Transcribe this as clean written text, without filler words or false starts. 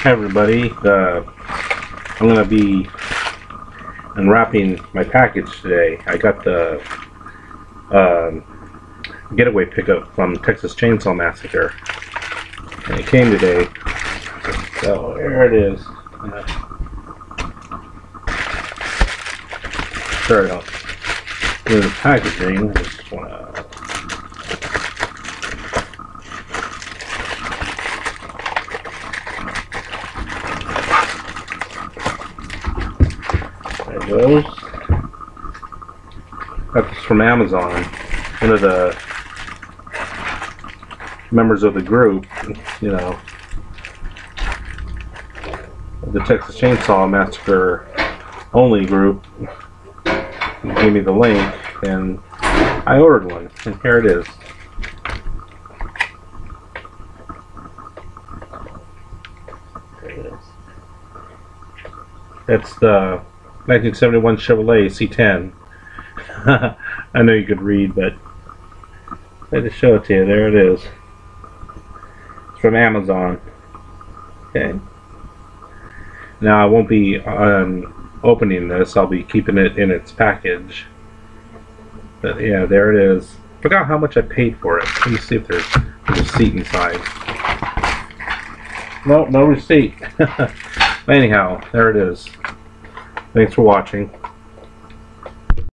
Hi everybody, I'm going to be unwrapping my package today. I got the getaway pickup from Texas Chainsaw Massacre, and it came today. So here it is. Sorry about the packaging. I just want to. Goes. Got this from Amazon. One of the members of the group, you know, the Texas Chainsaw Massacre only group, gave me the link, and I ordered one, and here it is. There it is. It's the 1971 Chevrolet C-10. I know you could read, but I just show it to you. There it is. It's from Amazon. Okay. Now I won't be opening this. I'll be keeping it in its package. But yeah, there it is. Forgot how much I paid for it. Let me see if there's a receipt inside. No receipt. Anyhow, there it is. Thanks for watching.